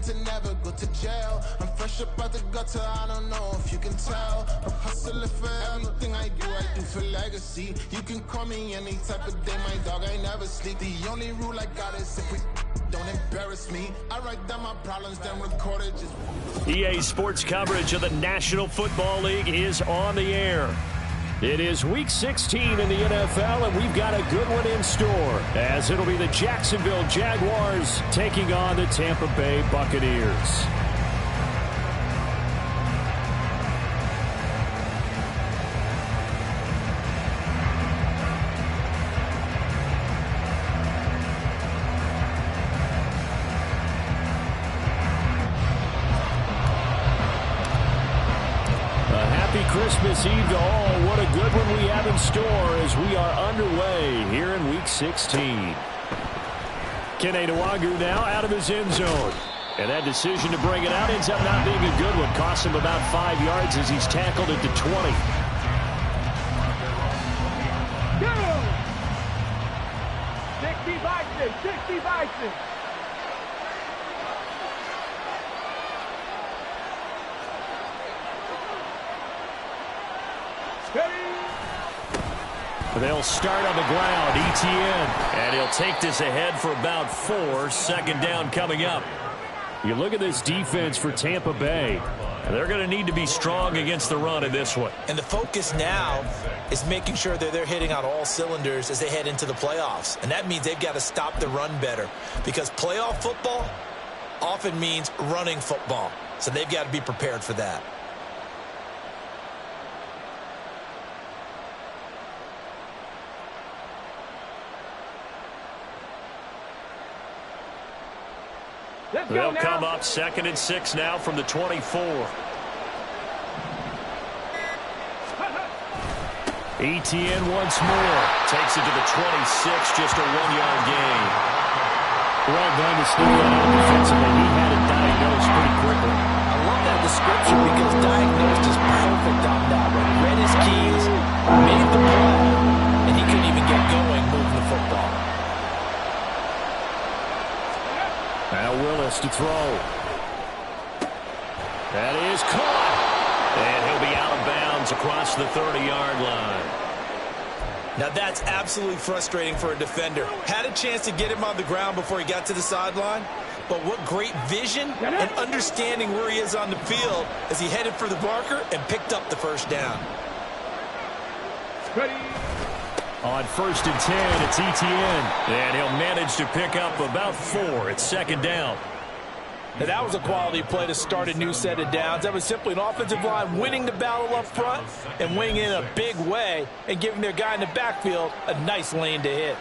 to never go to jail. I'm fresh up out the gutter, I don't know if you can tell. I'm hustling for everything I do for legacy. You can call me any type of day, my dog, I never sleep. The only rule I got is if we don't embarrass me. I write down my problems, then record it. Just EA Sports coverage of the National Football League is on the air. It is Week 16 in the NFL, and we've got a good one in store, as it'll be the Jacksonville Jaguars taking on the Tampa Bay Buccaneers. Christmas Eve to all. What a good one we have in store as we are underway here in Week 16. Kene Nwangwu now out of his end zone. And that decision to bring it out ends up not being a good one. Costs him about 5 yards as he's tackled at the 20. They'll start on the ground. Etienne. And he'll take this ahead for about 4. Second down coming up. You look at this defense for Tampa Bay. And they're going to need to be strong against the run in this one. And the focus now is making sure that they're hitting on all cylinders as they head into the playoffs. And that means they've got to stop the run better. Because playoff football often means running football. So they've got to be prepared for that. They'll come up 2nd and 6 now from the 24. Etienne once more. Takes it to the 26, just a 1-yard gain. Well done to steal that out defensively. He had it diagnosed pretty quickly. I love that description because diagnosed is perfect on that one. Read his keys, made the play, and he couldn't even get going moving the football. Now Willis to throw. That is caught. And he'll be out of bounds across the 30-yard line. Now that's absolutely frustrating for a defender. Had a chance to get him on the ground before he got to the sideline. But what great vision and understanding where he is on the field as he headed for the marker and picked up the first down. On 1st and 10, it's Etienne. And he'll manage to pick up about 4. It's 2nd down. Now that was a quality play to start a new set of downs. That was simply an offensive line winning the battle up front and winning in a big way and giving their guy in the backfield a nice lane to hit.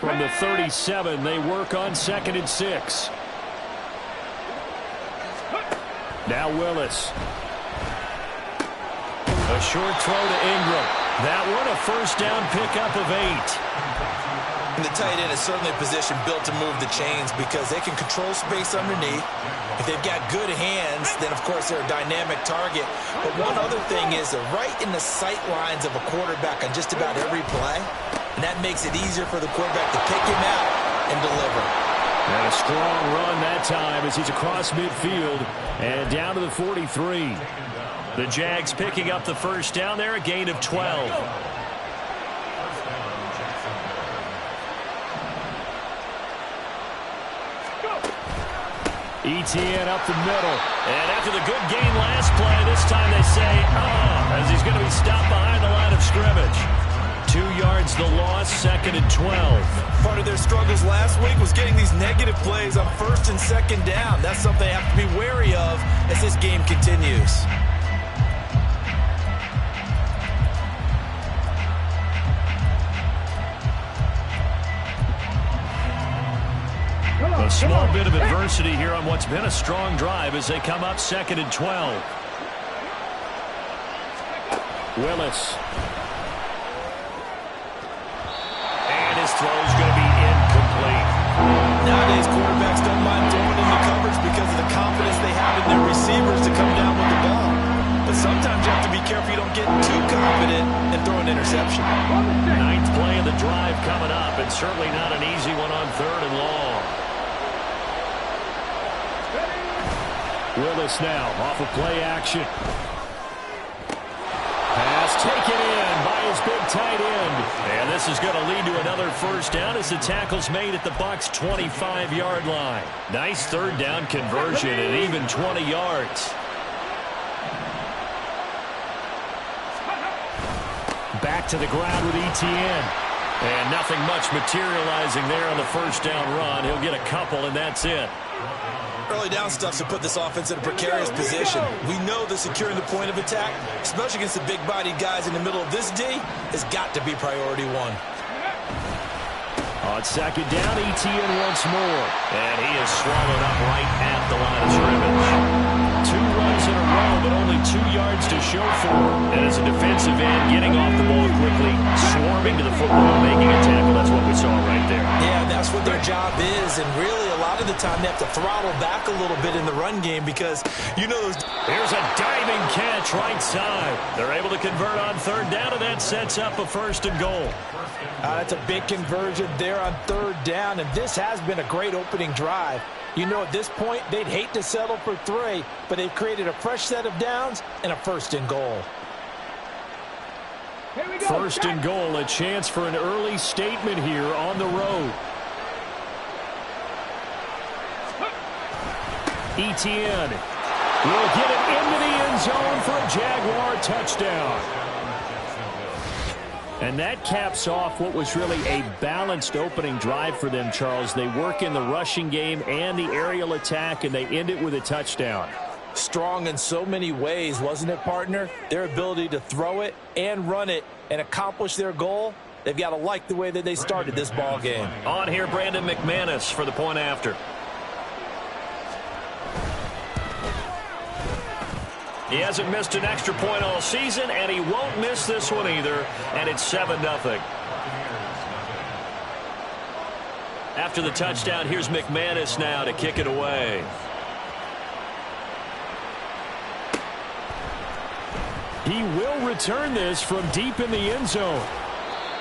From the 37, they work on 2nd and 6. Now Willis. A short throw to Ingram. That one a first down pickup of 8. And the tight end is certainly a position built to move the chains because they can control space underneath. If they've got good hands, then of course they're a dynamic target. But one other thing is they're right in the sight lines of a quarterback on just about every play. And that makes it easier for the quarterback to pick him out and deliver. And a strong run that time as he's across midfield and down to the 43. The Jags picking up the first down there, a gain of 12. Etienne up the middle. And after the good gain last play, this time they say, as he's going to be stopped behind the line of scrimmage. 2 yards the loss, 2nd and 12. Part of their struggles last week was getting these negative plays on 1st and 2nd down. That's something they have to be wary of as this game continues. A small bit of adversity here on what's been a strong drive as they come up 2nd and 12. Willis. And his throw's going to be incomplete. Nowadays, quarterbacks don't mind throwing into coverage because of the confidence they have in their receivers to come down with the ball. But sometimes you have to be careful you don't get too confident and throw an interception. Ninth play of the drive coming up, and certainly not an easy one on 3rd and long. Willis now off of play action. Pass taken in by his big tight end. And this is going to lead to another first down as the tackle's made at the Bucs' 25-yard line. Nice 3rd down conversion and even 20 yards. Back to the ground with Etienne. And nothing much materializing there on the first down run. He'll get a couple, and that's it. Early down stuff to put this offense in a precarious position. We know that securing the point of attack, especially against the big-bodied guys in the middle of this D, has got to be priority one. On 2nd down, Etienne once more. And he is swallowed up right at the line of scrimmage. 2 runs in a row, but only 2 yards to show for him. And as a defensive end, getting off the ball quickly, swarming to the football, making a tackle. That's what we saw right there. Yeah, that's what their job is. And really, a lot of the time, they have to throttle back a little bit in the run game because, you know, here's a diving catch right side. They're able to convert on 3rd down, and that sets up a 1st and goal. That's a big conversion there on 3rd down, and this has been a great opening drive. You know, at this point, they'd hate to settle for 3, but they've created a fresh set of downs and a 1st and goal. 1st and goal, a chance for an early statement here on the road. Etienne will get it into the end zone for a Jaguar touchdown. And that caps off what was really a balanced opening drive for them, Charles. They work in the rushing game and the aerial attack, and they end it with a touchdown. Strong in so many ways, wasn't it, partner? Their ability to throw it and run it and accomplish their goal, they've got to like the way that they started this ball game. On here, Brandon McManus for the point after. He hasn't missed an extra point all season, and he won't miss this one either, and it's 7-0. After the touchdown, here's McManus now to kick it away. He will return this from deep in the end zone.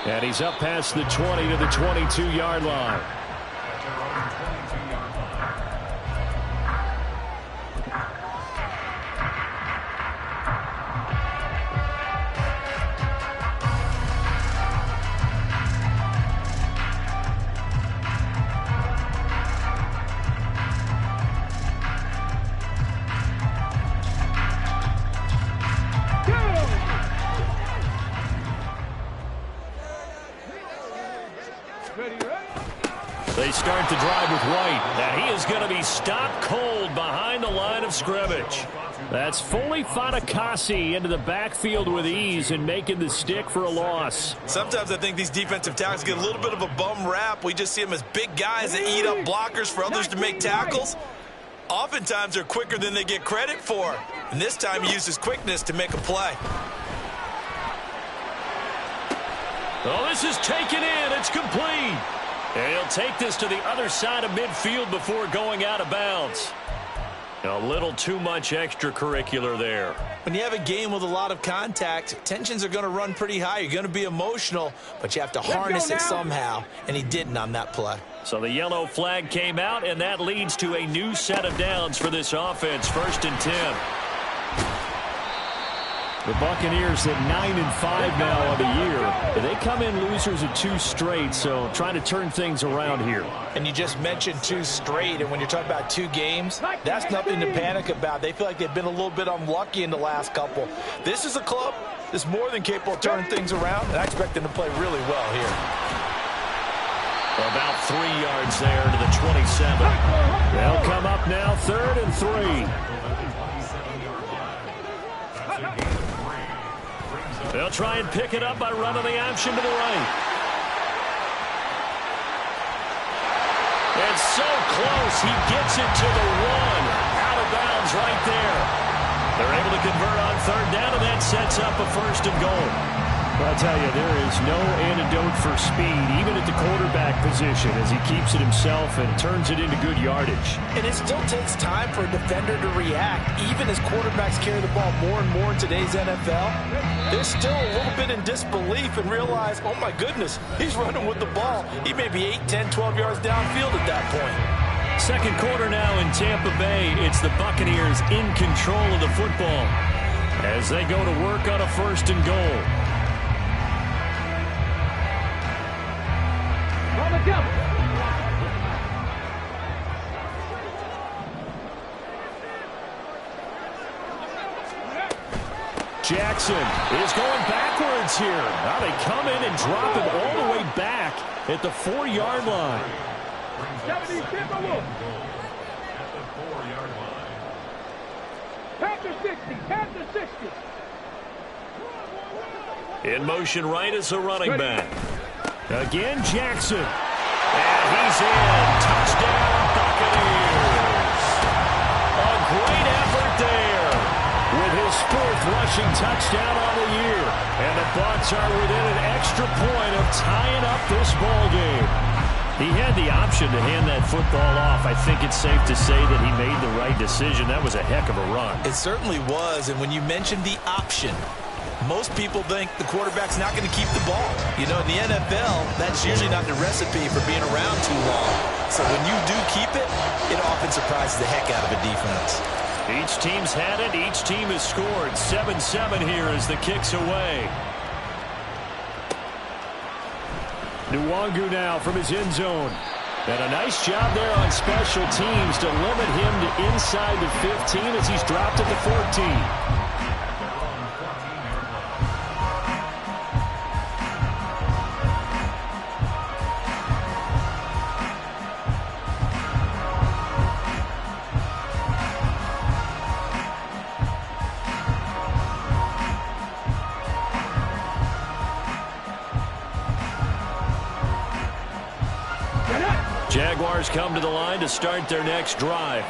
And he's up past the 20 to the 22-yard line. They start the drive with White, and he is going to be stopped cold behind the line of scrimmage. That's Foley Fatukasi into the backfield with ease and making the stick for a loss. Sometimes I think these defensive tackles get a little bit of a bum rap. We just see them as big guys that eat up blockers for others to make tackles. Oftentimes they're quicker than they get credit for. And this time he used his quickness to make a play. Oh, this is taken in. It's complete. And he'll take this to the other side of midfield before going out of bounds. A little too much extracurricular there. When you have a game with a lot of contact, tensions are going to run pretty high. You're going to be emotional, but you have to harness it somehow, and he didn't on that play. So the yellow flag came out, and that leads to a new set of downs for this offense. 1st and 10. The Buccaneers at 9-5 now on the year. They come in losers of 2 straight, so trying to turn things around here. And you just mentioned 2 straight, and when you're talking about 2 games, that's nothing to panic about. They feel like they've been a little bit unlucky in the last couple. This is a club that's more than capable of turning things around, and I expect them to play really well here. About 3 yards there to the 27. They'll come up now 3rd and 3. They'll try and pick it up by running the option to the right. And so close, he gets it to the 1. Out of bounds right there. They're able to convert on 3rd down, and that sets up a 1st and goal. Well, I'll tell you, there is no antidote for speed, even at the quarterback position, as he keeps it himself and turns it into good yardage. And it still takes time for a defender to react, even as quarterbacks carry the ball more and more in today's NFL. They're still a little bit in disbelief and realize, oh my goodness, he's running with the ball. He may be 8, 10, 12 yards downfield at that point. Second quarter now in Tampa Bay. It's the Buccaneers in control of the football as they go to work on a 1st and goal. Jackson is going backwards here. Now they come in and drop him all the way back at the 4-yard line. In motion right as a running back. Again, Jackson. And he's in. Touchdown, Buccaneers. A great effort there with his 4th rushing touchdown on the year. And the Bucs are within an extra point of tying up this ball game. He had the option to hand that football off. I think it's safe to say that he made the right decision. That was a heck of a run. It certainly was. And when you mentioned the option, most people think the quarterback's not going to keep the ball. You know, in the NFL, that's usually not the recipe for being around too long. So when you do keep it, it often surprises the heck out of a defense. Each team's had it. Each team has scored. 7-7 here as the kick's away. Nwangu now from his end zone. And a nice job there on special teams to limit him to inside the 15 as he's dropped at the 14. Jaguars come to the line to start their next drive.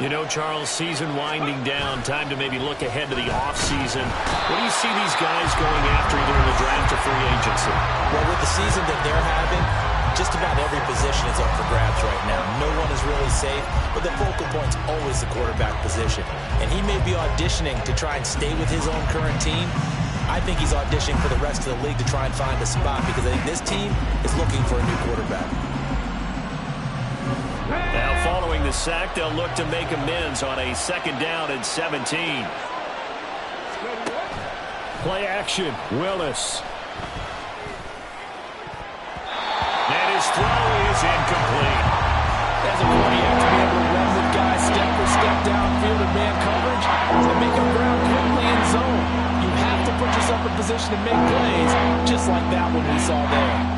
You know, Charles, season winding down, time to maybe look ahead to the offseason. What do you see these guys going after either in the draft or free agency? Well, with the season that they're having, just about every position is up for grabs right now. No one is really safe, but the focal point's always the quarterback position. And he may be auditioning to try and stay with his own current team. I think he's auditioning for the rest of the league to try and find a spot because I think this team is looking for a new quarterback. Now following the sack, they'll look to make amends on a 2nd down and 17. Play action, Willis. And his throw is incomplete. As a quarterback, you have to be able to run with guys step for step downfield and man coverage to make them ground quickly in zone. You have to put yourself in position to make plays, just like that one we saw there.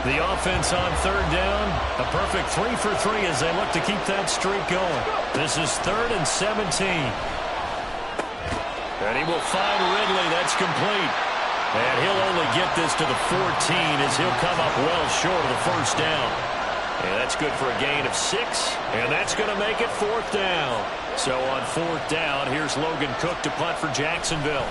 The offense on 3rd down, a perfect 3 for 3 as they look to keep that streak going. This is 3rd and 17. And he will find Ridley. That's complete. And he'll only get this to the 14 as he'll come up well short of the 1st down. And that's good for a gain of 6. And that's going to make it 4th down. So on 4th down, here's Logan Cook to punt for Jacksonville.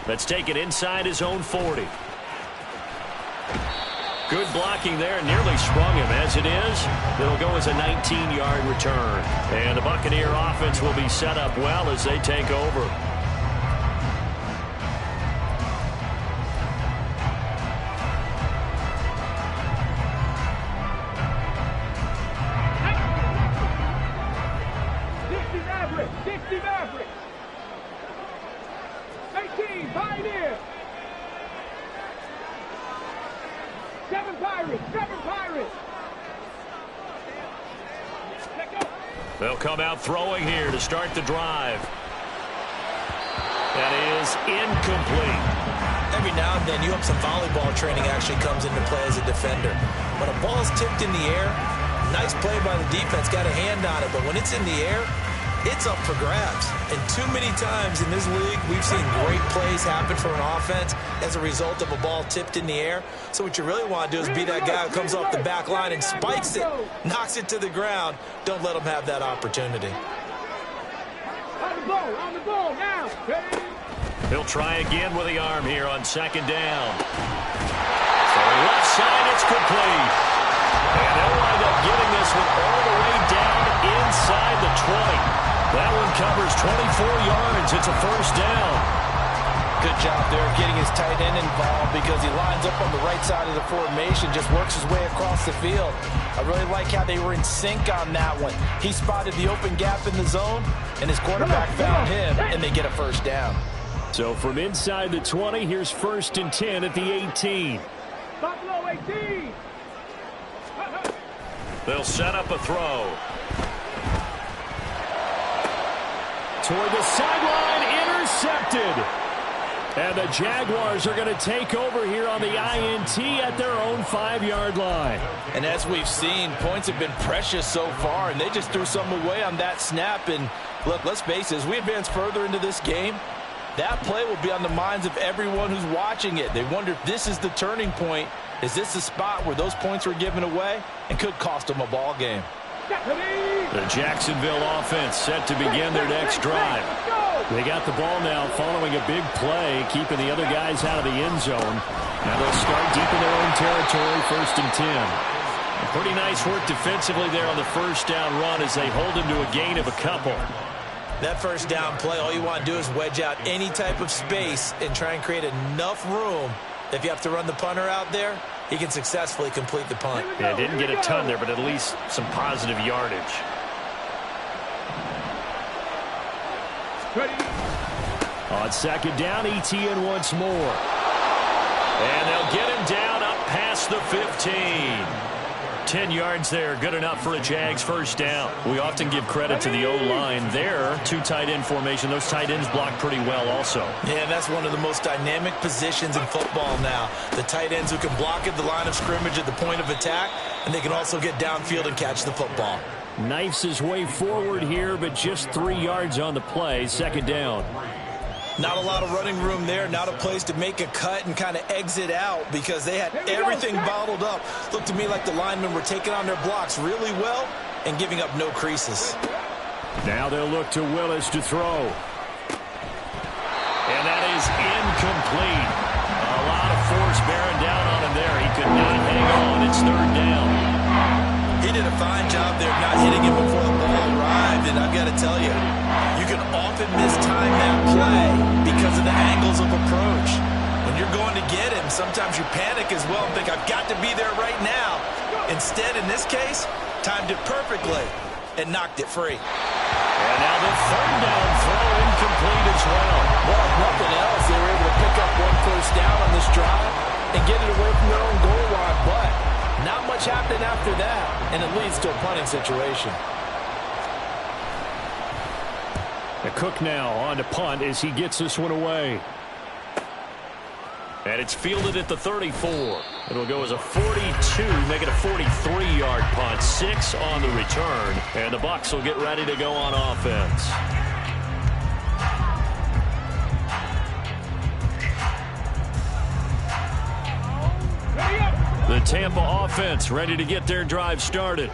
Let's take it inside his own 40. Good blocking there. Nearly sprung him. As it is, it'll go as a 19-yard return. And the Buccaneer offense will be set up well as they take over. They'll come out throwing here to start the drive. That is incomplete. Every now and then, you hope some volleyball training actually comes into play as a defender. When a ball is tipped in the air, nice play by the defense, got a hand on it, but when it's in the air, it's up for grabs. And too many times in this league, we've seen great plays happen for an offense as a result of a ball tipped in the air. So what you really want to do is be that guy who comes off the back line and spikes it, knocks it to the ground. Don't let them have that opportunity. On the ball now. He'll try again with the arm here on second down. For left side, it's complete. And they'll wind up getting this one all the way down inside the 20. That one covers 24 yards. It's a first down. Good job there of getting his tight end involved because he lines up on the right side of the formation, just works his way across the field. I really like how they were in sync on that one. He spotted the open gap in the zone, and his quarterback found him, and they get a first down. So from inside the 20, here's 1st and 10 at the 18. Buffalo 18. They'll set up a throw. Toward the sideline, intercepted. And the Jaguars are going to take over here on the INT at their own 5-yard line. And as we've seen, points have been precious so far, and they just threw something away on that snap. And look, let's face it, as we advance further into this game, that play will be on the minds of everyone who's watching it. They wonder if this is the turning point. Is this the spot where those points were given away and could cost them a ball game? The Jacksonville offense set to begin their next drive. They got the ball now following a big play, keeping the other guys out of the end zone. Now they'll start deep in their own territory, 1st and 10. And pretty nice work defensively there on the first down run as they hold him to a gain of a couple. That first down play, all you want to do is wedge out any type of space and try and create enough room. If you have to run the punter out there, he can successfully complete the punt. Yeah, didn't get a ton there, but at least some positive yardage. On second down, ETN once more. And they'll get him down up past the 15. 10 yards there, good enough for a Jags first down. We often give credit to the O-line there. 2 tight end formation. Those tight ends block pretty well also. Yeah, that's one of the most dynamic positions in football now. The tight ends who can block at the line of scrimmage at the point of attack, and they can also get downfield and catch the football. Knifes his way forward here, but just 3 yards on the play. Second down. Not a lot of running room there, not a place to make a cut and kind of exit out because they had everything bottled up. Looked to me like the linemen were taking on their blocks really well and giving up no creases. Now they'll look to Willis to throw. And that is incomplete. A lot of force bearing down on him there. He could not hang on. It's 3rd down. He did a fine job there not hitting him before the ball arrived, and I've got to tell you, you can often mistime that play because of the angles of approach. When you're going to get him, sometimes you panic as well and think, I've got to be there right now. Instead, in this case, timed it perfectly and knocked it free. And now the 3rd down throw incomplete as well. Well, if nothing else, they were able to pick up 1 first down on this drive and get it away from their own goal line, but not much happened after that, and it leads to a punting situation. The Cook now on to punt as he gets this one away. And it's fielded at the 34. It'll go as a 42, make it a 43-yard punt. 6 on the return, and the Bucs will get ready to go on offense. The Tampa offense ready to get their drive started.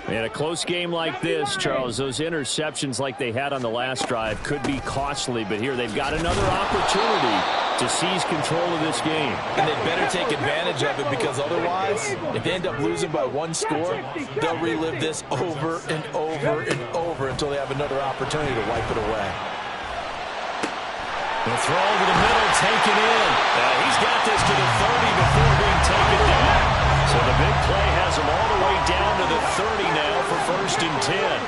In a close game like this, Charles, those interceptions like they had on the last drive could be costly, but here they've got another opportunity to seize control of this game. And they better take advantage of it because otherwise, if they end up losing by 1 score, they'll relive this over and over and over until they have another opportunity to wipe it away. The throw over the middle, taken in. He's got this to the 30 before being taken down. So the big play has him all the way down to the 30 now for 1st and 10.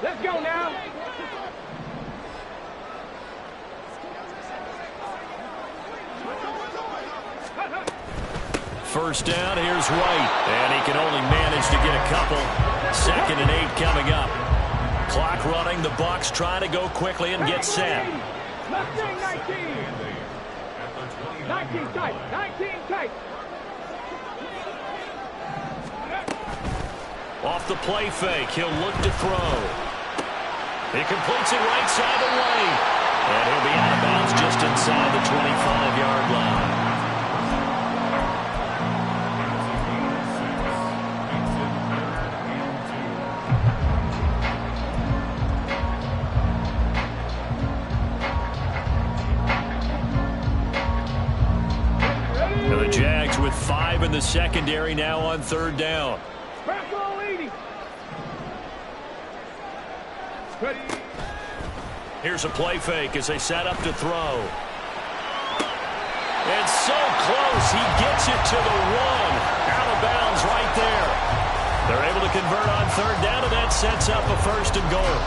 Let's go now. First down, here's White. And he can only manage to get a couple. 2nd and 8 coming up. Clock running. The Bucs trying to go quickly and get set. 19 tight. 19 tight. Off the play fake. He'll look to throw. He completes it right side of the lane. And he'll be out of bounds just inside the 25-yard line. The Jags with 5 in the secondary now on 3rd down. Here's a play fake as they set up to throw. And so close, he gets it to the 1. Out of bounds right there. They're able to convert on 3rd down, and that sets up a 1st and goal.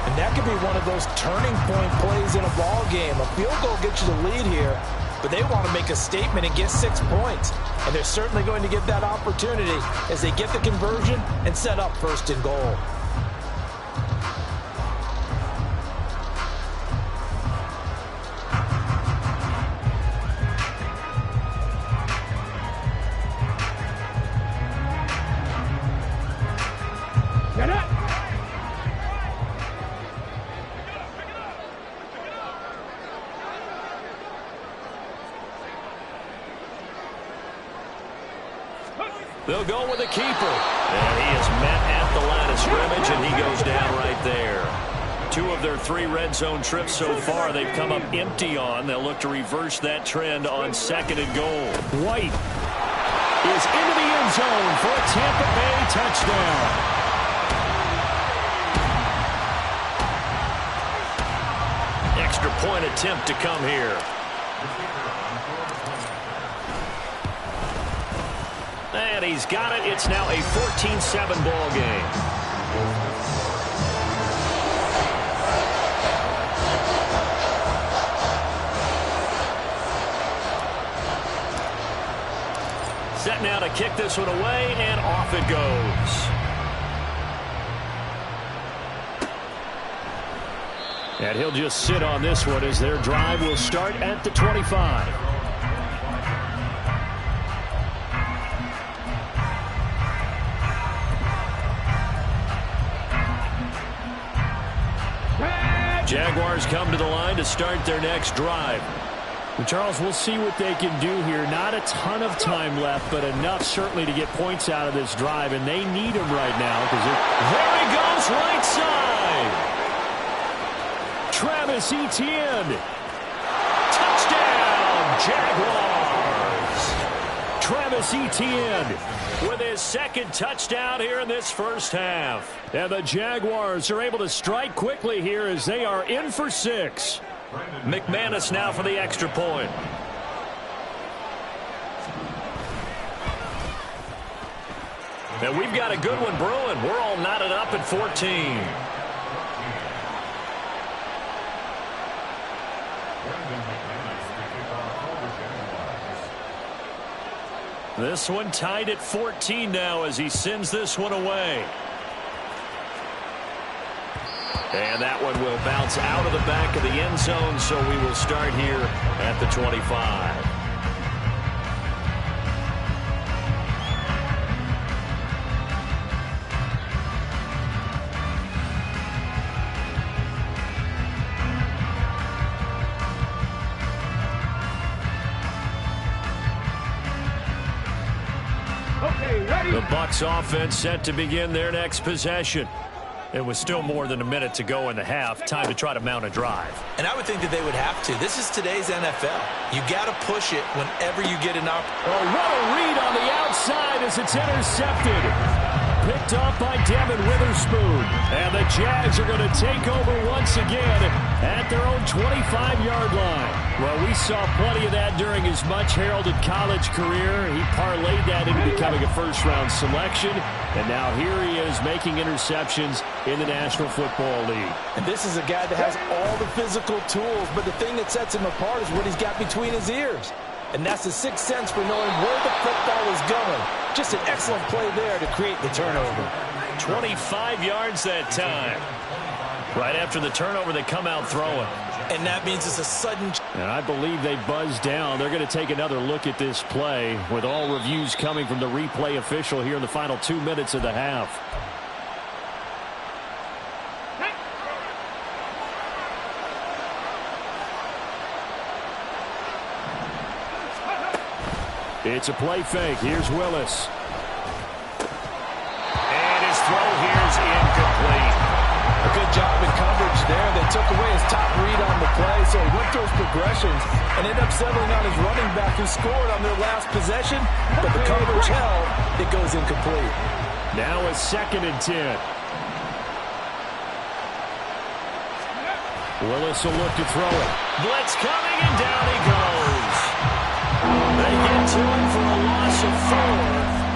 And that could be one of those turning point plays in a ball game. A field goal gets you the lead here, but they want to make a statement and get 6 points. And they're certainly going to get that opportunity as they get the conversion and set up 1st and goal. They'll go with a keeper. And he is met at the line of scrimmage, and he goes down right there. 2 of their 3 red zone trips so far they've come up empty on. They'll look to reverse that trend on 2nd and goal. White is into the end zone for a Tampa Bay touchdown. Extra point attempt to come here. And he's got it. It's now a 14-7 ball game. Set now to kick this one away, and off it goes. And he'll just sit on this one as their drive will start at the 25. Jaguars come to the line to start their next drive. Well, Charles, we'll see what they can do here. Not a ton of time left, but enough certainly to get points out of this drive, and they need them right now. There he goes, right side. Travis Etienne. Touchdown, Jaguars. Travis Etienne with his 2nd touchdown here in this first half. And the Jaguars are able to strike quickly here as they are in for 6. McManus now for the extra point. And we've got a good one brewing. We're all knotted up at 14. This one tied at 14 now as he sends this one away. And that one will bounce out of the back of the end zone, so we will start here at the 25. The Bucs offense set to begin their next possession. It was still more than a minute to go in the half. Time to try to mount a drive. And I would think that they would have to. This is today's NFL. You got to push it whenever you get an opportunity. Oh, what a read on the outside as it's intercepted. Picked off by Devin Witherspoon. And the Jags are going to take over once again at their own 25-yard line. Well, we saw plenty of that during his much-heralded college career. He parlayed that into becoming a first-round selection. And now here he is making interceptions in the National Football League. And this is a guy that has all the physical tools, but the thing that sets him apart is what he's got between his ears. And that's the sixth sense for knowing where the football is going. Just an excellent play there to create the turnover. 25 yards that time. Right after the turnover, they come out throwing. And that means it's a sudden... And I believe they buzzed down. They're going to take another look at this play with all reviews coming from the replay official here in the final 2 minutes of the half. It's a play fake. Here's Willis. And his throw here's incomplete. A good job in coverage there. They took away his top read on the play, so he went through his progressions and ended up settling on his running back who scored on their last possession, but the coverage held. It goes incomplete. Now a 2nd and 10. Willis will look to throw it. Blitz coming, and down he goes. They get to him for a loss of 4,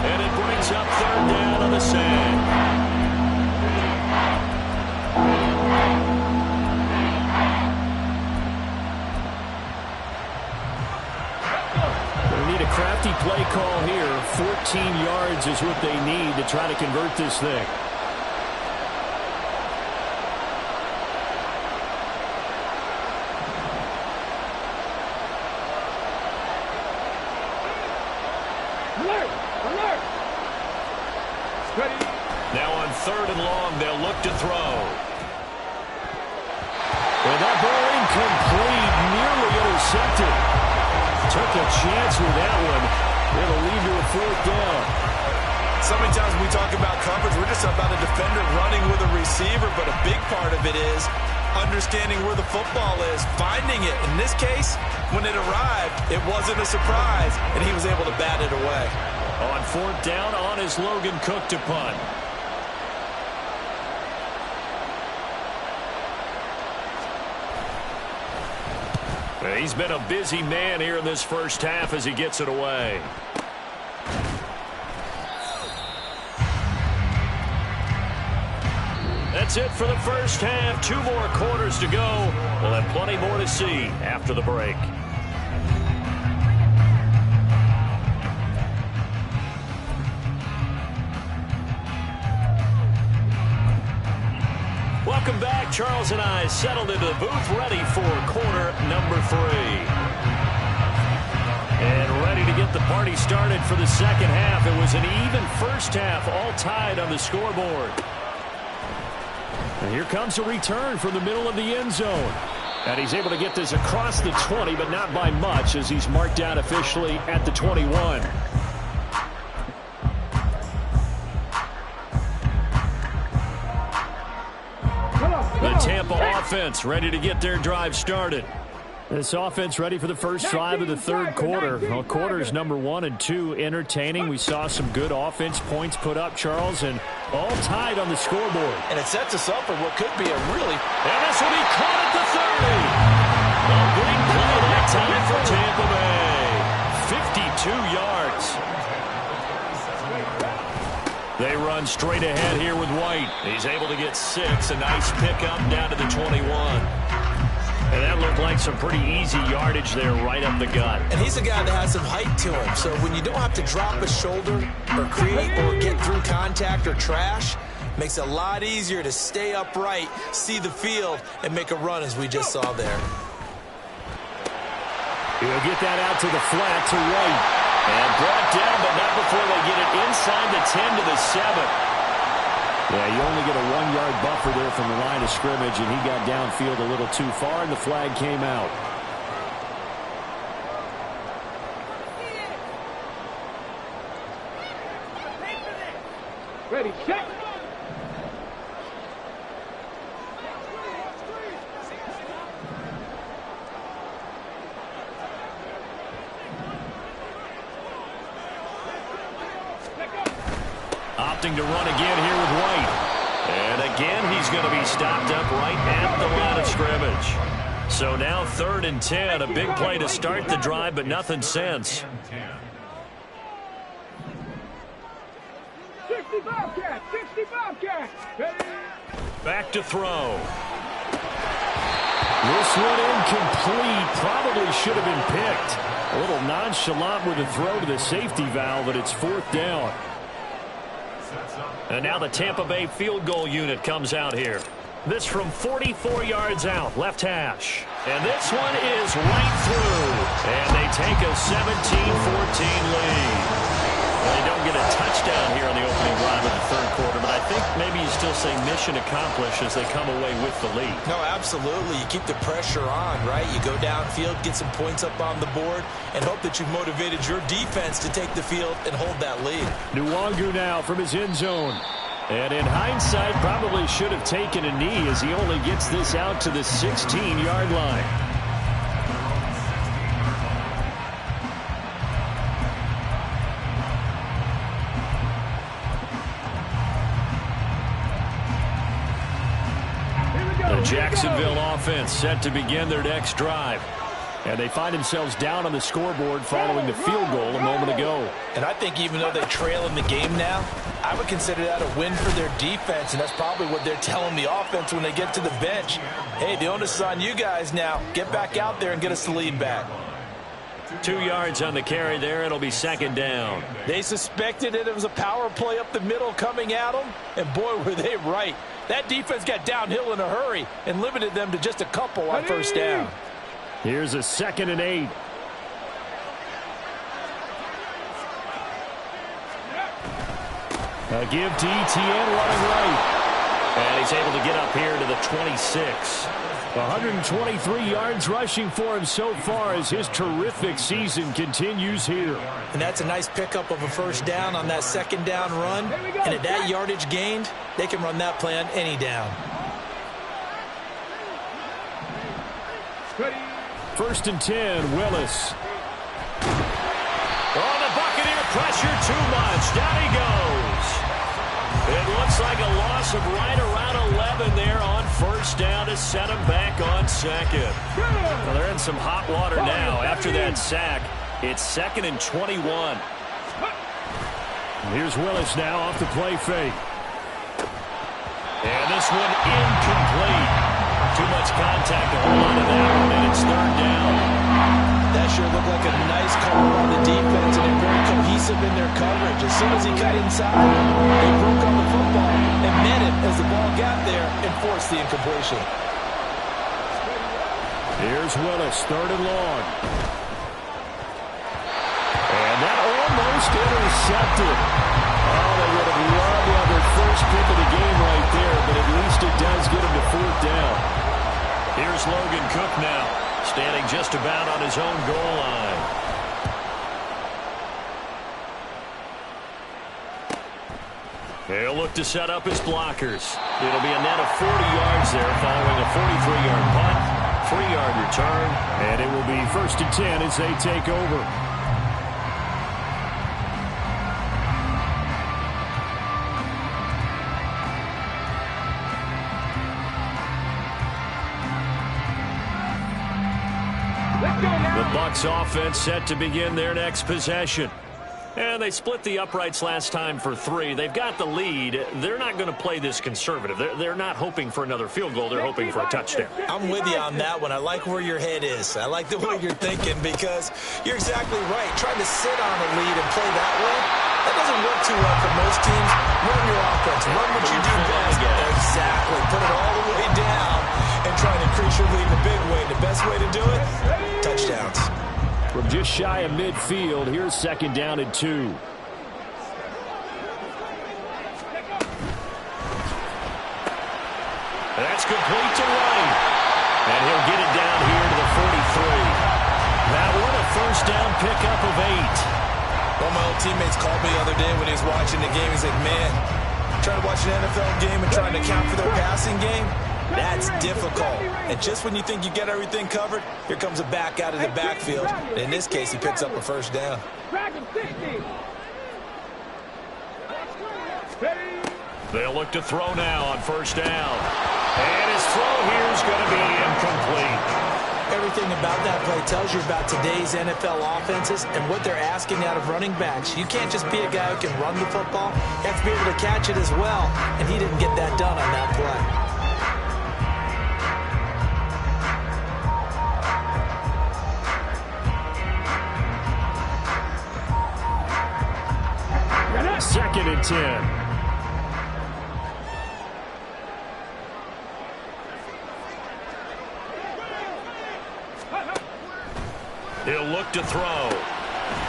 and it brings up 3rd down on the sand. They need a crafty play call here. 14 yards is what they need to try to convert this thing. Now on 3rd and long, they'll look to throw. And that ball incomplete, nearly intercepted. Took a chance with that one. It'll lead to a 4th down. So many times when we talk about coverage, we're just about a defender running with a receiver, but a big part of it is understanding where the football is, finding it. In this case, when it arrived, it wasn't a surprise, and he was able to bat it away. On 4th down, on is Logan Cook to punt. He's been a busy man here in this first half as he gets it away. That's it for the first half. 2 more quarters to go. We'll have plenty more to see after the break. Welcome back. Charles and I settled into the booth, ready for quarter number 3. And ready to get the party started for the second half. It was an even first half, all tied on the scoreboard. And here comes a return from the middle of the end zone. And he's able to get this across the 20, but not by much, as he's marked out officially at the 21. The Tampa offense ready to get their drive started. This offense ready for the first drive of the 3rd quarter. Well, quarters number 1 and 2 entertaining. We saw some good offense points put up, Charles, and all tied on the scoreboard. And it sets us up for what could be a really... And this will be caught at the 30. A big play that time for Tampa Bay. 52 yards. They run straight ahead here with White. He's able to get 6. A nice pickup down to the 21. And that looked like some pretty easy yardage there right up the gut. And he's a guy that has some height to him. So when you don't have to drop a shoulder or create or get through contact or trash, makes it a lot easier to stay upright, see the field, and make a run as we just saw there. He'll get that out to the flat to White. And brought down, but not before they get it inside the 10 to the 7. Yeah, you only get a 1-yard buffer there from the line of scrimmage, and he got downfield a little too far, and the flag came out. Ready, check. Opting to run again here with White. And again, he's going to be stopped up right at the line of scrimmage. So now 3rd and 10. A big play to start the drive, but nothing since. 65 cat, 65 cat. Back to throw. This one incomplete. Probably should have been picked. A little nonchalant with a throw to the safety valve, and it's 4th down. And now the Tampa Bay field goal unit comes out here. This from 44 yards out, left hash. And this one is right through. And they take a 17-14 lead. They don't get a touchdown here on the opening drive of the 3rd quarter, but I think maybe you still say mission accomplished as they come away with the lead. No, absolutely. You keep the pressure on, right? You go downfield, get some points up on the board, and hope that you've motivated your defense to take the field and hold that lead. Nwangu now from his end zone. And in hindsight, probably should have taken a knee as he only gets this out to the 16-yard line. The Jacksonville offense set to begin their next drive. And they find themselves down on the scoreboard following the field goal a moment ago. And I think even though they trail in the game now, I would consider that a win for their defense, and that's probably what they're telling the offense when they get to the bench. Hey, the onus is on you guys now. Get back out there and get us the lead back. 2 yards on the carry there. It'll be 2nd down. They suspected it was a power play up the middle coming at them, and boy, were they right. That defense got downhill in a hurry and limited them to just a couple on 1st down. Here's a 2nd and 8. A give to Etienne running right. And he's able to get up here to the 26. 123 yards rushing for him so far as his terrific season continues here. And that's a nice pickup of a 1st down on that 2nd down run. And at that yardage gained, they can run that play on any down. 1st and 10, Willis. Oh, the Buccaneer pressure too much. Down he goes. It looks like a loss of right around 11 there on 1st down to set him back on 2nd. Well, they're in some hot water now after that sack. It's 2nd and 21. Here's Willis now off the play fake. And this one incomplete. Too much contact to hold on to that one, and it's 3rd down. That sure looked like a nice call on the defense, and they're very cohesive in their coverage. As soon as he got inside, they broke on the football and met it as the ball got there and forced the incompletion. Here's Willis, 3rd and long. And that almost intercepted. Oh, they would have loved to have their first pick of the game right there, but at least it does get them to 4th down. Here's Logan Cook now, standing just about on his own goal line. He'll look to set up his blockers. It'll be a net of 40 yards there following a 43-yard punt, 3-yard return, and it will be 1st and 10 as they take over. The Bucs offense set to begin their next possession. And they split the uprights last time for 3. They've got the lead. They're not going to play this conservative. They're not hoping for another field goal. They're hoping for a touchdown. I'm with you on that one. I like where your head is. I like the way you're thinking because you're exactly right. Trying to sit on a lead and play that way, that doesn't work too well for most teams. Run your offense. Run what you do best. Exactly. Put it all the way down and try to increase your lead in a big way. The best way to do it, touchdowns. From just shy of midfield, here's 2nd down and 2. That's complete to Wright. And he'll get it down here to the 43. That one a 1st down pickup of 8. One of my old teammates called me the other day when he was watching the game. He's like, man, trying to watch an NFL game and trying to account for their passing game, that's difficult. And just when you think you get everything covered, here comes a back out of the backfield. And in this case, he picks up a 1st down. They'll look to throw now on 1st down. And his throw here is going to be incomplete. Everything about that play tells you about today's NFL offenses and what they're asking out of running backs. You can't just be a guy who can run the football. You have to be able to catch it as well. And he didn't get that done on that play. 2nd and 10. He'll look to throw.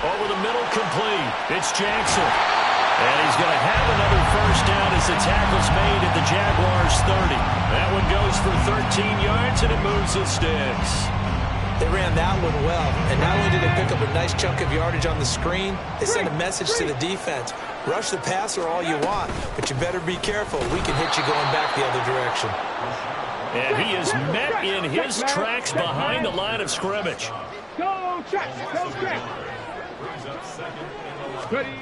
Over the middle, complete. It's Jackson. And he's going to have another first down as the tackle's made at the Jaguars' 30. That one goes for 13 yards, and it moves the sticks. They ran that one well, and not only did they pick up a nice chunk of yardage on the screen, they sent a message to the defense. Rush the passer all you want, but you better be careful. We can hit you going back the other direction. And he is met in his tracks behind the line of scrimmage. Go check. Go check. Ready.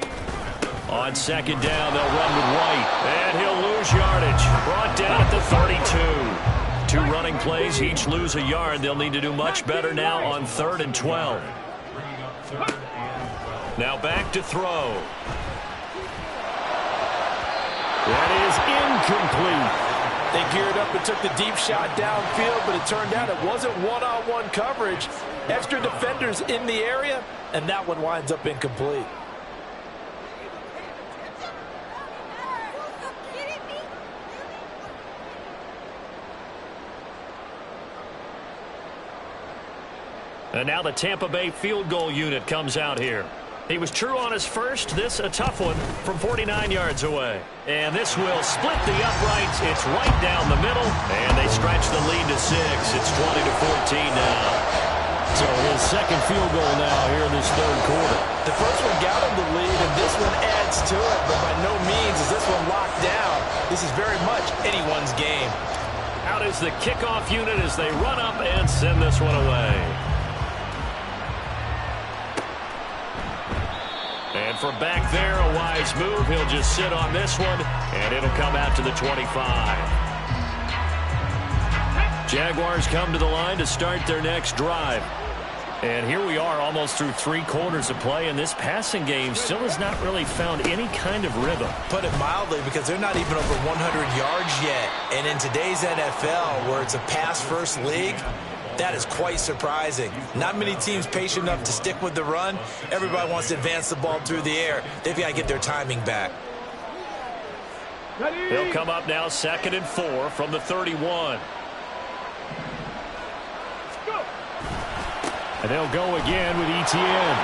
On 2nd down, they'll run with White. And he'll lose yardage. Brought down at the 32. 2 running plays, each lose a yard. They'll need to do much better now on 3rd and 12. Now back to throw. That is incomplete. They geared up and took the deep shot downfield, but it turned out it wasn't one-on-one coverage. Extra defenders in the area, and that one winds up incomplete. And now the Tampa Bay field goal unit comes out here. He was true on his first. This a tough one from 49 yards away. And this will split the uprights. It's right down the middle. And they stretch the lead to 6. It's 20-14 now. So his second field goal now here in this 3rd quarter. The first one got him the lead, and this one adds to it. But by no means is this one locked down. This is very much anyone's game. Out is the kickoff unit as they run up and send this one away. And from back there, a wise move. He'll just sit on this one, and it'll come out to the 25. Jaguars come to the line to start their next drive. And here we are almost through 3 quarters of play, and this passing game still has not really found any kind of rhythm. Put it mildly, because they're not even over 100 yards yet. And in today's NFL, where it's a pass-first league, that is quite surprising. Not many teams patient enough to stick with the run. Everybody wants to advance the ball through the air. They've got to get their timing back. They'll come up now 2nd and 4 from the 31. And they'll go again with Etienne.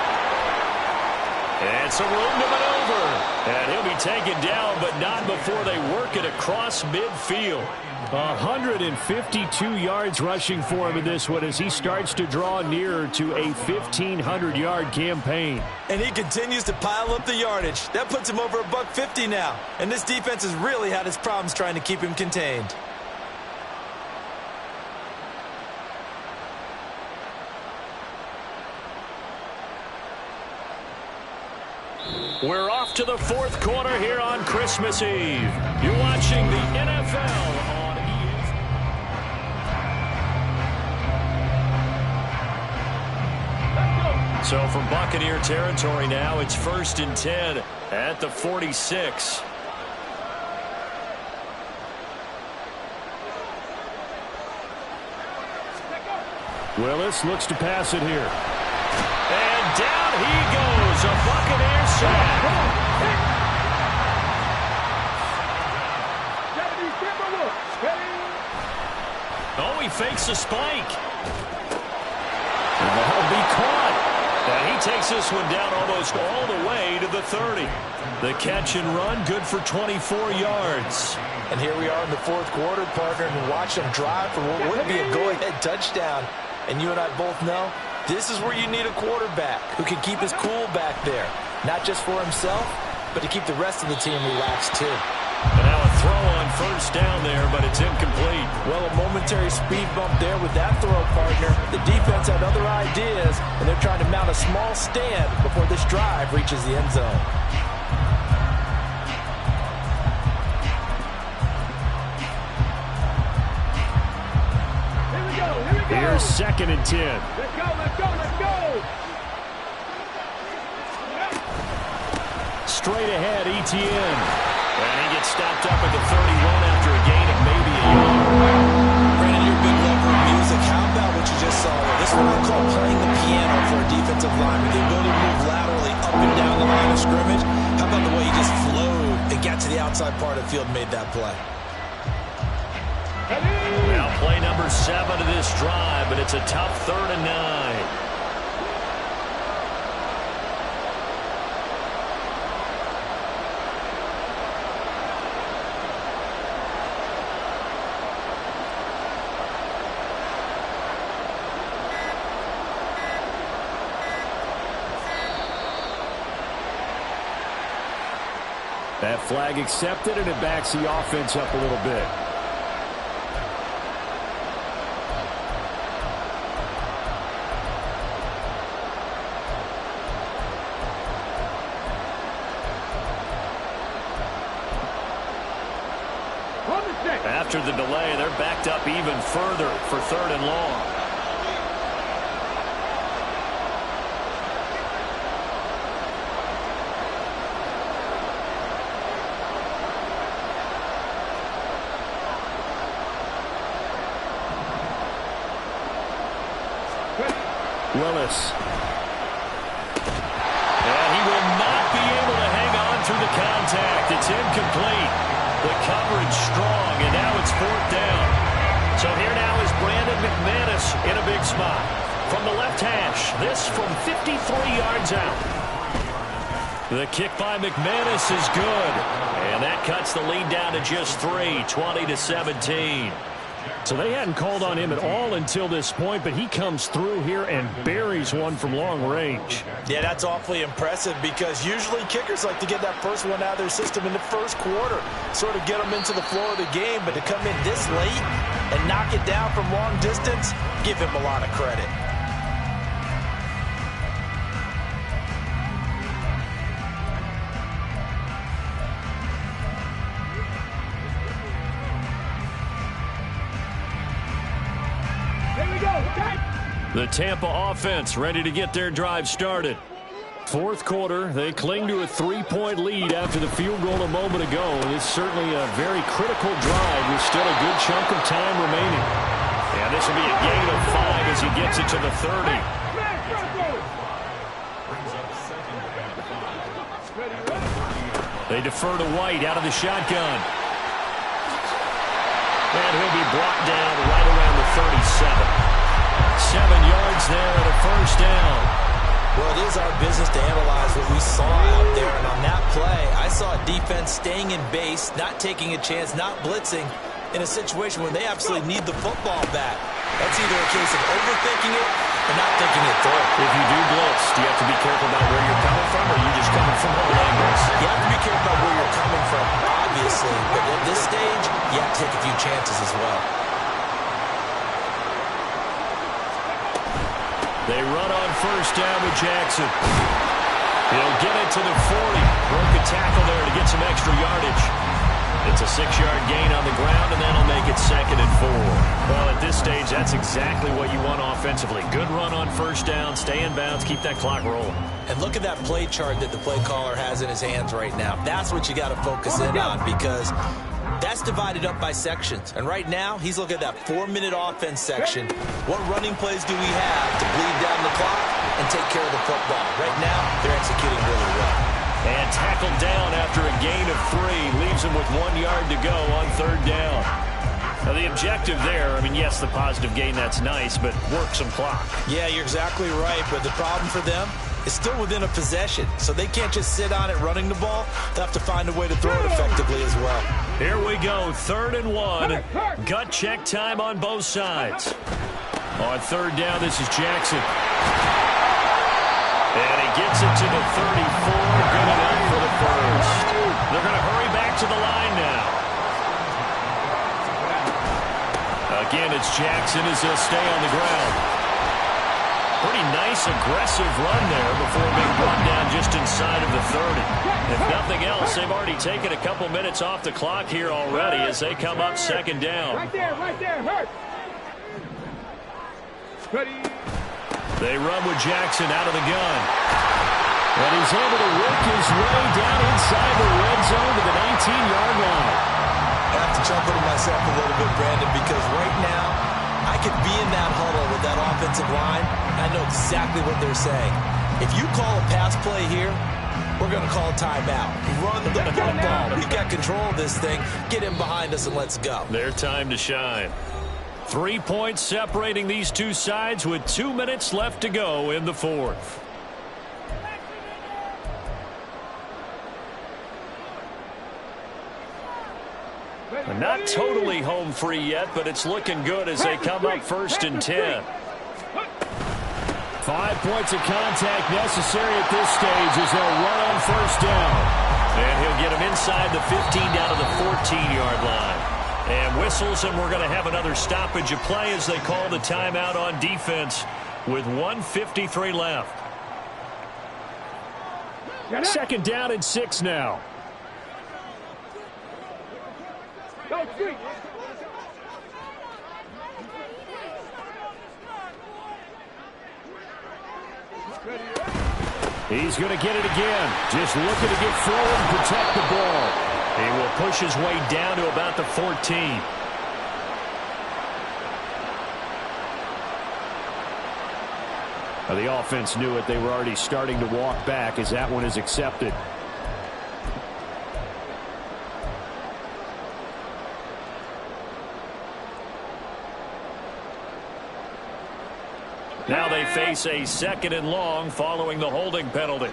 And some room to maneuver. And he'll be taken down, but not before they work it across midfield. 152 yards rushing for him in this one as he starts to draw nearer to a 1,500-yard campaign. And he continues to pile up the yardage. That puts him over $150 now. And this defense has really had its problems trying to keep him contained. We're off to the 4th quarter here on Christmas Eve. You're watching the NFL on So from Buccaneer territory now, it's 1st and 10 at the 46. Willis looks to pass it here. And down he goes, a Buccaneer sack. Oh, he fakes a spike. And that'll be caught. And he takes this one down almost all the way to the 30. The catch and run, good for 24 yards. And here we are in the 4th quarter, partner, and watch them drive for what would be a go-ahead touchdown. And you and I both know this is where you need a quarterback who can keep his cool back there. Not just for himself, but to keep the rest of the team relaxed too. And now a throw on 1st down there, but it's incomplete. Well, a momentary speed bump there with that throw, partner. The defense had other ideas, and they're trying to mount a small stand before this drive reaches the end zone. Here's 2nd and 10. Let's go, let's go, let's go! Straight ahead, Etienne. And he gets stopped up at the 31 after a gain of maybe a yard. Brandon, you're a big lover of music. How about what you just saw there? This one I call playing the piano for a defensive lineman. The ability to move laterally up keeping it down the line of scrimmage. How about the way he just flowed and got to the outside part of the field and made that play? Now play number 7 of this drive, but it's a tough 3rd and 9. That flag accepted, and it backs the offense up a little bit. After the delay, they're backed up even further for 3rd and long. Willis. And he will not be able to hang on through the contact. It's incomplete. The coverage strong, and now it's 4th down. So here now is Brandon McManus in a big spot. From the left hash, this from 53 yards out. The kick by McManus is good. And that cuts the lead down to just 3, 20-17. So they hadn't called on him at all until this point, but he comes through here and buries one from long range. Yeah, that's awfully impressive because usually kickers like to get that first one out of their system in the first quarter, sort of get them into the flow of the game, but to come in this late and knock it down from long distance, give him a lot of credit. The Tampa offense ready to get their drive started. 4th quarter, they cling to a 3-point lead after the field goal a moment ago. It's certainly a very critical drive with still a good chunk of time remaining. And this will be a gain of 5 as he gets it to the 30. They defer to White out of the shotgun. And he'll be brought down right around the 37. 7 yards there and a 1st down. Well, it is our business to analyze what we saw out there. And on that play, I saw a defense staying in base, not taking a chance, not blitzing in a situation where they absolutely need the football back. That's either a case of overthinking it or not thinking it through. If you do blitz, do you have to be careful about where you're coming from, or are you just coming from all angles? You have to be careful about where you're coming from, obviously. But at this stage, you have to take a few chances as well. They run on 1st down with Jackson. He'll get it to the 40. Broke a tackle there to get some extra yardage. It's a 6-yard gain on the ground, and that'll make it 2nd and 4. Well, at this stage, that's exactly what you want offensively. Good run on 1st down, stay in bounds, keep that clock rolling. And look at that play chart that the play caller has in his hands right now. That's what you got to focus in on because that's divided up by sections. And right now, he's looking at that 4-minute offense section. What running plays do we have to bleed down the clock and take care of the football? Right now, they're executing really well. And tackled down after a gain of 3. Leaves him with 1 yard to go on 3rd down. Now, the objective there, I mean, yes, the positive gain, that's nice, but work some clock. Yeah, you're exactly right. But the problem for them is still within a possession. So they can't just sit on it running the ball. They'll have to find a way to throw it effectively as well. Here we go, 3rd and 1. Gut check time on both sides. On 3rd down, this is Jackson. And he gets it to the 34. Good enough for the 1st. They're going to hurry back to the line now. Again, it's Jackson as he'll stay on the ground. Pretty nice, aggressive run there before being brought down just inside of the 30. If nothing else, they've already taken a couple minutes off the clock here already as they come up 2nd down. Right there, hurt. Ready. They run with Jackson out of the gun. And he's able to work his way down inside the red zone to the 19-yard line. I have to jump into myself a little bit, Brandon, because right now I could be in that huddle with that offensive line. I know exactly what they're saying. If you call a pass play here, we're going to call timeout. Run the football. We've got control of this thing. Get him behind us and let's go. Their time to shine. 3 points separating these two sides with 2 minutes left to go in the fourth. Not totally home free yet, but it's looking good as they come up 1st and 10. 5 points of contact necessary at this stage as they'll run on 1st down. And he'll get him inside the 15 down to the 14-yard line. And whistles, and we're going to have another stoppage of play as they call the timeout on defense with 1:53 left. 2nd down and 6 now. Go, street. He's going to get it again. Just looking to get forward and protect the ball. He will push his way down to about the 14. Now the offense knew it. They were already starting to walk back as that one is accepted. Now they face a 2nd and long following the holding penalty.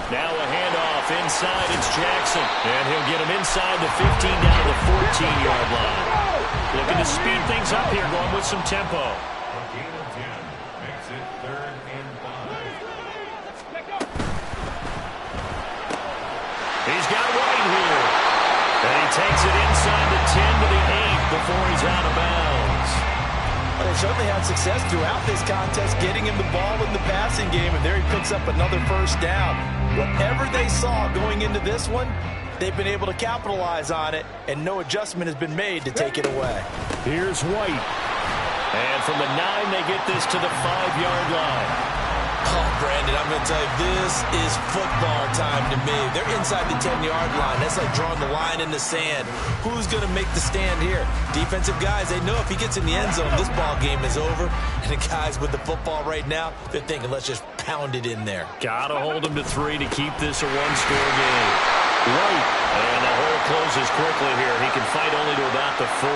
Now a handoff inside. It's Jackson. And he'll get him inside the 15 down to the 14-yard line. Looking to speed things up here, going with some tempo. He's got White here. And he takes it inside the 10 to the 8 before he's out of bounds. Well, they certainly had success throughout this contest, getting him the ball in the passing game, and there he picks up another 1st down. Whatever they saw going into this one, they've been able to capitalize on it, and no adjustment has been made to take it away. Here's White. And from the 9, they get this to the 5-yard line. Oh, Brandon, I'm going to tell you, this is football time to me. They're inside the 10-yard line. That's like drawing the line in the sand. Who's going to make the stand here? Defensive guys, they know if he gets in the end zone, this ball game is over. And the guys with the football right now, they're thinking, let's just pound it in there. Got to hold him to 3 to keep this a 1-score game. White. And the hole closes quickly here. He can fight only to about the 4.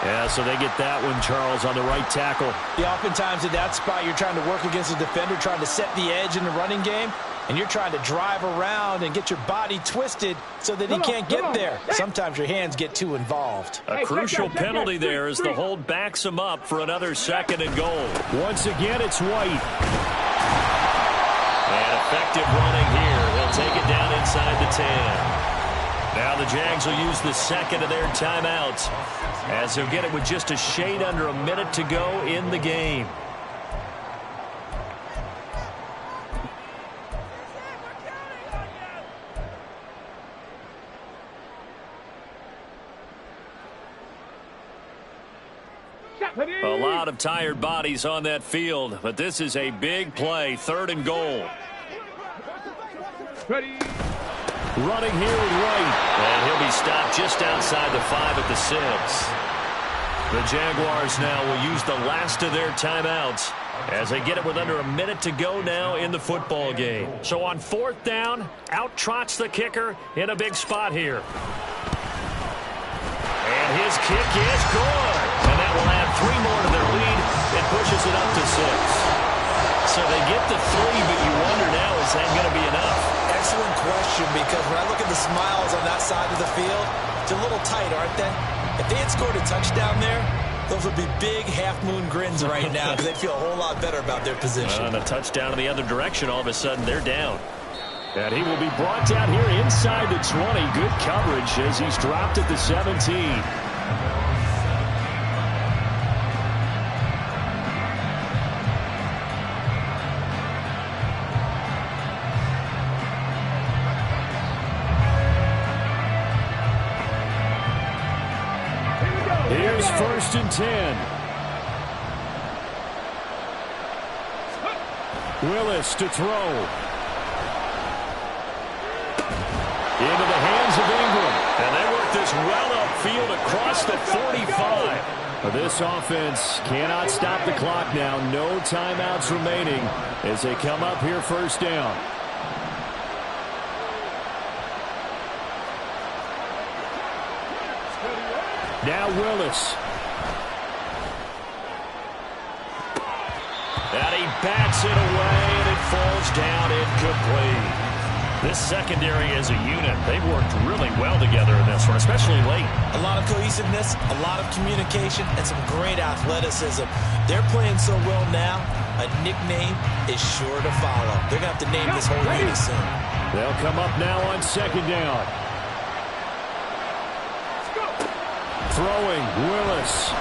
Yeah, so they get that one, Charles, on the right tackle. Yeah, oftentimes in that spot, you're trying to work against a defender, trying to set the edge in the running game, and you're trying to drive around and get your body twisted so that he can't get there. Sometimes your hands get too involved. A crucial penalty there as the hold backs him up for another 2nd and goal. Once again, it's White. And effective running here. He'll take it down inside the 10. Now the Jags will use the 2nd of their timeouts as they'll get it with just a shade under a minute to go in the game. A lot of tired bodies on that field, but this is a big play, 3rd and goal. Ready. Running here with White. And he'll be stopped just outside the 5 at the 6. The Jaguars now will use the last of their timeouts as they get it with under a minute to go now in the football game. So on 4th down, out trots the kicker in a big spot here. And his kick is good. And that will add 3 more to their lead and pushes it up to 6. So they get the 3, but you wonder now, is that going to be enough? Excellent question, because when I look at the smiles on that side of the field, it's a little tight, aren't they? If they had scored a touchdown there, those would be big half-moon grins right now because they'd feel a whole lot better about their position. On a touchdown in the other direction, all of a sudden they're down. And he will be brought down here inside the 20. Good coverage as he's dropped at the 17. Here's 1st and 10. Willis to throw. Into the hands of Ingram. And they work this well upfield across the 45. This offense cannot stop the clock now. No timeouts remaining as they come up here first down. Now Willis. And he bats it away, and it falls down incomplete. This secondary as a unit, they've worked really well together in this one, especially late. A lot of cohesiveness, a lot of communication, and some great athleticism. They're playing so well now, a nickname is sure to follow. They're going to have to name this whole unit soon. They'll come up now on second down. Throwing, Willis.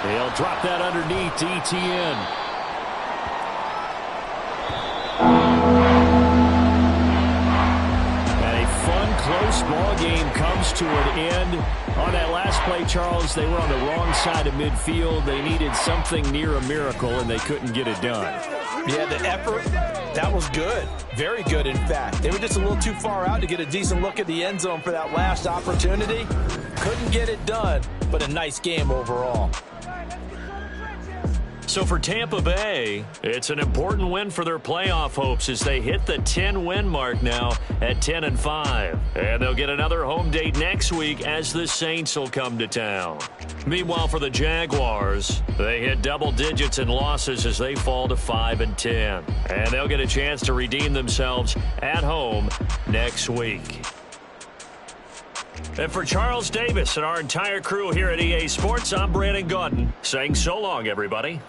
He'll drop that underneath to ETN. And a fun, close ball game comes to an end. On that last play, Charles, they were on the wrong side of midfield. They needed something near a miracle, and they couldn't get it done. Yeah, the effort, that was good. Very good, in fact. They were just a little too far out to get a decent look at the end zone for that last opportunity. Couldn't get it done, but a nice game overall. So for Tampa Bay, it's an important win for their playoff hopes as they hit the 10-win mark now at 10-5. And they'll get another home date next week as the Saints will come to town. Meanwhile, for the Jaguars, they hit double digits in losses as they fall to 5-10. And they'll get a chance to redeem themselves at home next week. And for Charles Davis and our entire crew here at EA Sports, I'm Brandon Gaudin saying so long, everybody.